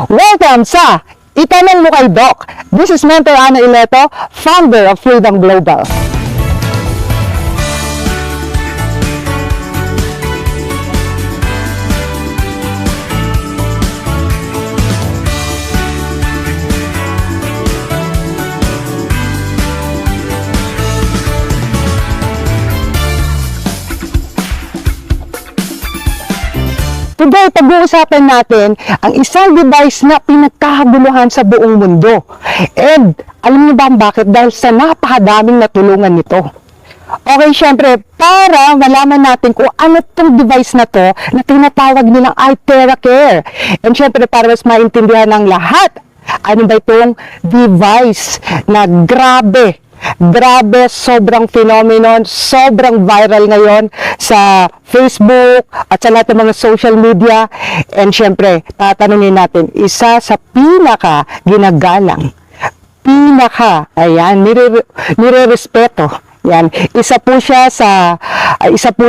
Welcome sa Itanong Mo Kay Doc. This is Mentor Ana Ileto, founder of Freedom Global. Today, pag-uusapan natin ang isang device na pinagkakaguluhan sa buong mundo. And alam niyo ba bakit? Dahil sa napakadaming natulungan nito. Okay, syempre, para malaman natin kung ano itong device na to na tinatawag nilang iTeracare. And syempre, para mas maintindihan ng lahat, ano ba itong device na grabe, sobrang phenomenon, sobrang viral ngayon sa Facebook at sa lahat ng mga social media. And syempre, tatanungin natin, isa sa pinaka ginagalang, nire-respeto. Yan, isa po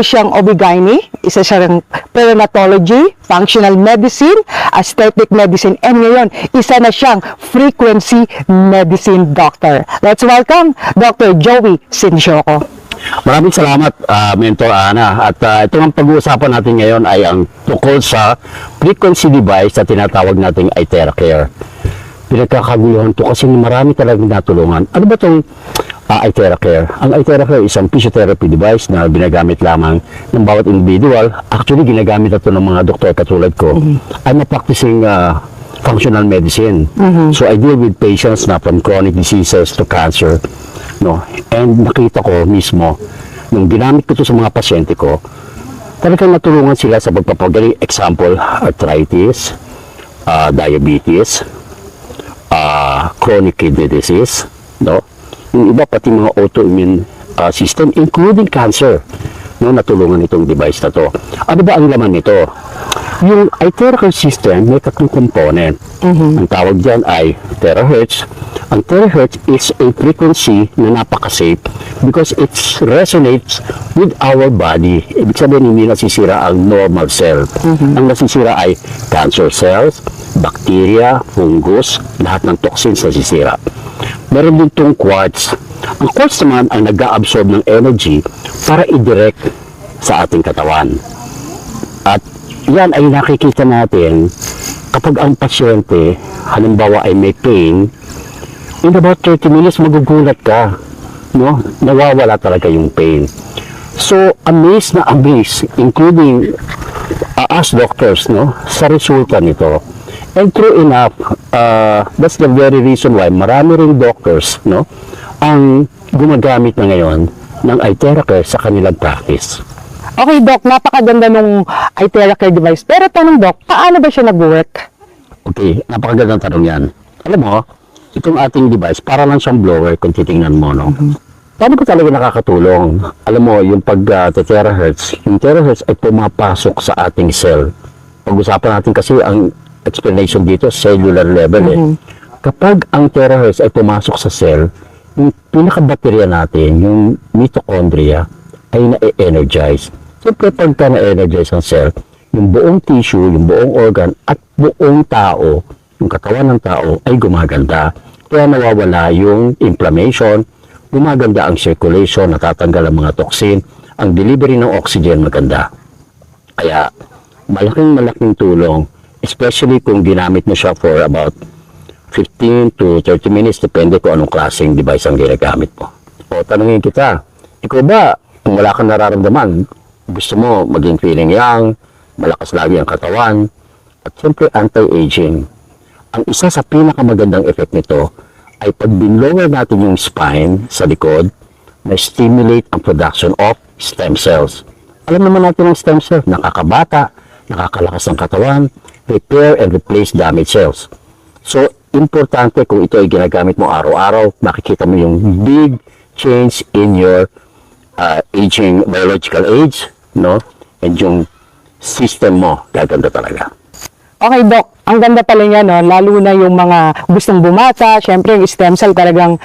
siyang OB-GYN, isa siyang perinatology, functional medicine, aesthetic medicine, and ngayon, isa na siyang frequency medicine doctor. Let's welcome Dr. Joey Sincioco. Maraming salamat, Mentor Ana. At ito ang pag-uusapan natin ngayon ay ang tungkol sa frequency device na tinatawag nating iTeracare. Pinagkakaguluhan to kasi marami talagang natulungan. Ano ba itong iTeracare? Ang iTeracare is ang physiotherapy device na ginagamit lamang ng bawat individual. Actually, ginagamit ito ng mga doktor katulad ko. I'm a practicing functional medicine. So I deal with patients na from chronic diseases to cancer. No? And nakita ko mismo, nung ginamit ko ito sa mga pasyente ko, talagang natulungan sila sa pagpapagaling. Example, arthritis, diabetes, chronic kidney disease, no? Yung iba pati mga autoimmune system, including cancer, no? Natulungan itong device na to. Ano ba ang laman nito? Yung iTeracare system may tatlong component. Ang tawag dyan ay terahertz. Ang terahertz is a frequency na napaka-safe because it resonates with our body. Ibig sabihin, hindi nasisira ang normal cell. Ang nasisira ay cancer cells, bacteria, fungus, lahat ng toxins nasisira. Meron din itong quartz. Ang quartz naman ang nag-absorb ng energy para i-direct sa ating katawan. At yan ay nakikita natin kapag ang pasyente, halimbawa ay may pain, in about 30 minutes magugulat ka, no? Nawawala talaga yung pain. So, amazed na amazed, including us doctors, no? Sa resulta nito. And true enough, that's the very reason why marami ring doctors, no? Ang gumagamit na ngayon ng iTeracare sa kanilang practice. Okay, Doc, napakaganda nung iTeracare device. Pero tanong, Doc, paano ba siya nag-work? Okay, napakagandang tanong yan. Alam mo, itong ating device, para lang siyang blower kung titingnan mo, no? Paano ko talaga nakakatulong? Alam mo, yung pag-terahertz, yung terahertz ay pumapasok sa ating cell. Pag-usapan natin kasi ang explanation dito, cellular level, eh. Kapag ang terahertz ay pumasok sa cell, yung pinaka-baterya natin, yung mitochondria, ay na-energize. Siyempre, pagka na-energize ang cell, yung buong tissue, yung buong organ, at buong tao, yung katawan ng tao, ay gumaganda. Kaya nawawala yung inflammation, gumaganda ang circulation, natatanggal ang mga toxin, ang delivery ng oxygen maganda. Kaya, malaking tulong, especially kung ginamit mo siya for about 15 to 30 minutes, depende kung anong klaseng device ang ginagamit mo. O, tanungin kita, ikaw ba, kung wala kang nararamdaman, gusto mo maging feeling young, malakas lagi ang katawan, at siyempre anti-aging. Ang isa sa pinakamagandang effect nito ay pag binlower natin yung spine sa likod, na stimulate ang production of stem cells. Alam naman natin ang stem cells, nakakabata, nakakalakas ng katawan, repair and replace damaged cells. So, importante kung ito ay ginagamit mo araw-araw, makikita mo yung big change in your aging, biological age, no? And yung system mo, gaganda talaga. Okay, Doc. Ang ganda pala niya, no? Lalo na yung mga gustong bumata. Siyempre, yung stem cell talagang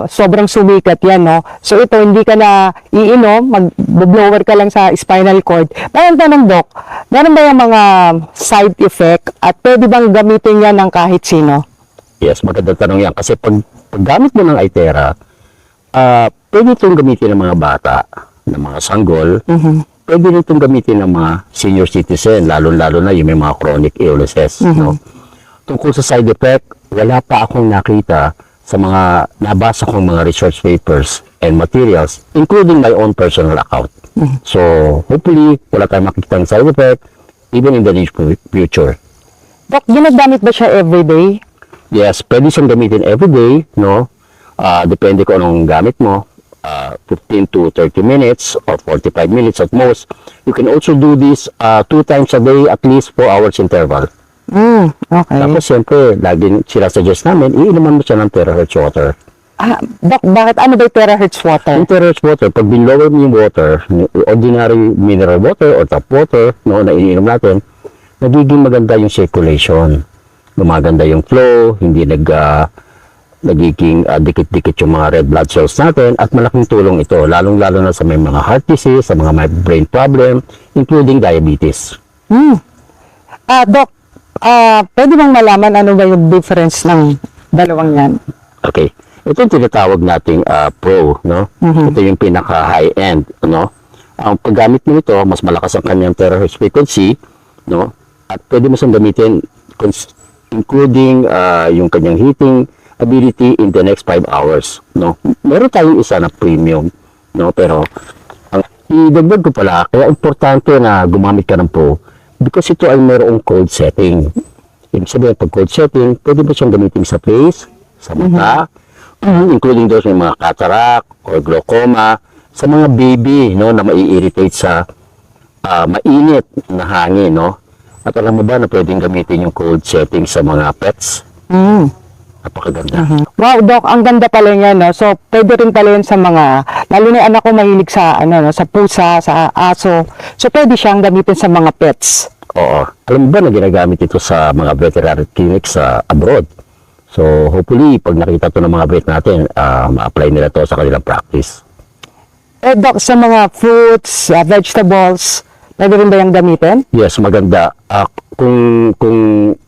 sobrang sumikat yan, no? So, ito, hindi ka na iinom, mag-blower ka lang sa spinal cord. Pero ang tanong, Doc, meron ba yung mga side effect at pwede bang gamitin yan ng kahit sino? Yes, magandang tanong yan. Kasi pag gamit mo ng Itera, pwede itong gamitin ng mga bata, ng mga sanggol, pwede rin itong gamitin ng mga senior citizen, lalo-lalo na yung may mga chronic illnesses. No? Tungkol sa side effect, wala pa akong nakita sa mga nabasa kong mga research papers and materials, including my own personal account. So, hopefully, wala tayong makikita ng side effect, even in the near future. Doc, ginagamit ba siya everyday? Yes, pwede siyang gamitin everyday, no? Depende kung anong gamit mo. 15 to 30 minutes or 45 minutes at most. You can also do this 2 times a day, at least 4 hours interval. Okay. Tapos siyempre, laging sinasuggest namin, iinuman mo siya ng terahertz water. Doc, bakit? Ano ba yung terahertz water? Yung terahertz water, pag binlower mo yung water, ordinary mineral water or tap water, no, na iniinom natin, nagiging maganda yung circulation. Gumaganda yung flow, hindi nagiging dikit-dikit yung mga red blood cells natin at malaking tulong ito, lalong-lalo na sa may mga heart disease, sa mga may brain problem, including diabetes. Doc, pwede bang malaman ano ba yung difference ng dalawang yan? Okay. Ito yung tinatawag nating Pro, no? Ito yung pinaka-high-end, no? Ang paggamit mo nito, mas malakas ang kanyang terahertz frequency, no? At pwede mo siyang gamitin including yung kanyang heating ability in the next 5 hours, no? Meron tayong isa na premium, no? Pero ang idagdag ko pala, kaya importante na gumamit ka ng Pro because ito ay mayroong code setting. Ibig sabihin, pag code setting, pwede mo siyang gamitin sa face, sa mata, including those may mga cataract or glaucoma, sa mga baby, no, na mai-irritate sa mainit na hangin, no? At alam mo ba na pwedeng gamitin yung code setting sa mga pets? Napakaganda. Wow, Doc, ang ganda pala niya, no? So, pwede rin pala yun sa mga, lalo na yung anak ko mahilig sa, no, sa pusa, sa aso. So, pwede siyang gamitin sa mga pets. Oo. Alam mo ba na ginagamit ito sa mga veterinary clinics sa abroad? So, hopefully, pag nakita to ng mga vet natin, ma-apply nila to sa kanilang practice. Doc, sa mga fruits, vegetables, pwede rin ba yung gamitin? Yes, maganda. Kung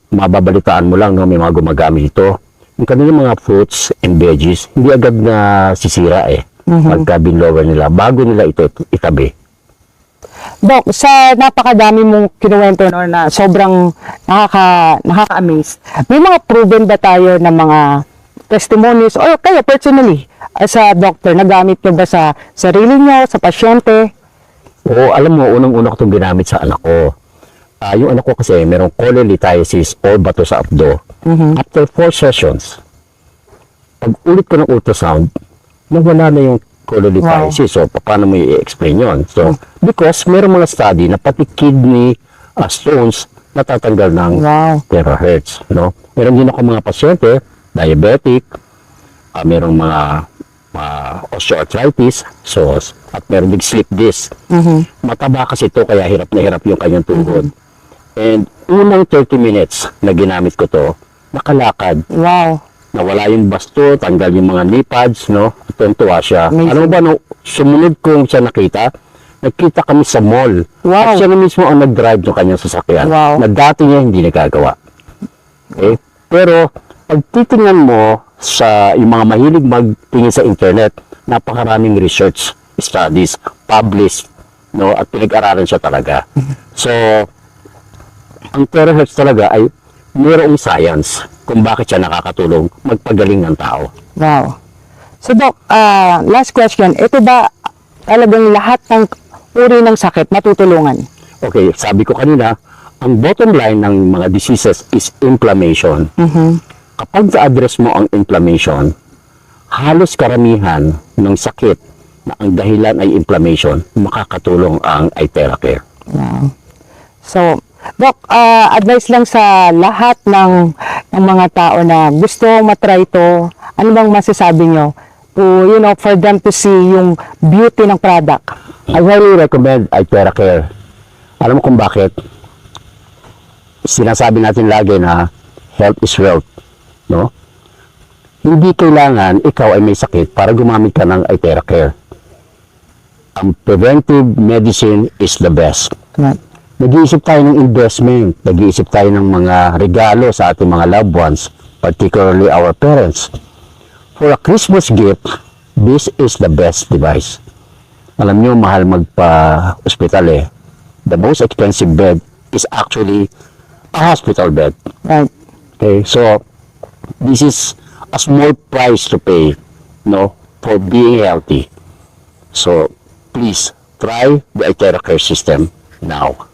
mababalitaan mo lang, no, may mga gumagamit ito. Yung kanilang mga fruits and veggies, hindi agad na sisira pagka binlower nila, bago nila ito itabi. Doc, sa napakadami mong kinuwento, no, na sobrang nakaka-amaze, may mga proven ba tayo na mga testimonies, or kayo personally, as a doctor, nagamit nyo ba sa sarili nyo, sa pasyente? Oo, alam mo, unang-una ko itong ginamit sa anak ko. Yung anak ko kasi, merong cholelithiasis o bato sa abdo. After 4 sessions, pag ulit ko ng ultrasound, nawala na yung cholelithiasis. So, paano mo i-explain yun? So, because merong mga study na pati kidney stones natatanggal ng terahertz. No? Meron din ako mga pasyente, diabetic, merong mga osteoarthritis, so, at meron din slip disc. Mataba kasi ito, kaya hirap na hirap yung kanyang tuhod. And unang 30 minutes na ginamit ko to, nakalakad. Wow. Nawala yung basto, tanggal yung mga knee pads, no? Tuwa siya. Ano ba, no? Sumunod kong siya nakita kami sa mall. Wow. At siya na mismo ang nag-drive ng kanyang sasakyan. Wow. Na dati niya hindi nagagawa. Okay? Pero, pag titingnan mo sa yung mga mahilig magtingin sa internet, napakaraming research studies, published, no? At pinag-aralan siya talaga. So, ang terahertz talaga ay mayroong science kung bakit siya nakakatulong magpagaling ng tao. Wow. So, Doc, last question. Ito ba talagang lahat ng uri ng sakit matutulungan? Okay, sabi ko kanina, ang bottom line ng mga diseases is inflammation. Kapag na-address mo ang inflammation, halos karamihan ng sakit na ang dahilan ay inflammation, makakatulong ang Itera Care. Wow. So, Doc, advice lang sa lahat ng mga tao na gusto matry ito, ano bang masasabi nyo to, for them to see yung beauty ng product? I highly recommend Itera Care. Alam mo kung bakit? sinasabi natin lagi na health is wealth, no? Hindi kailangan ikaw ay may sakit para gumamit ka ng Iteracare. Ang preventive medicine is the best. Right. Nag-iisip tayo ng investment, nag-iisip tayo ng mga regalo sa ating mga loved ones, particularly our parents. For a Christmas gift, this is the best device. Alam nyo, mahal magpa-hospital eh. The most expensive bed is actually a hospital bed. Right. Okay, so this is a small price to pay, no, for being healthy. So please try the Iteracare system now.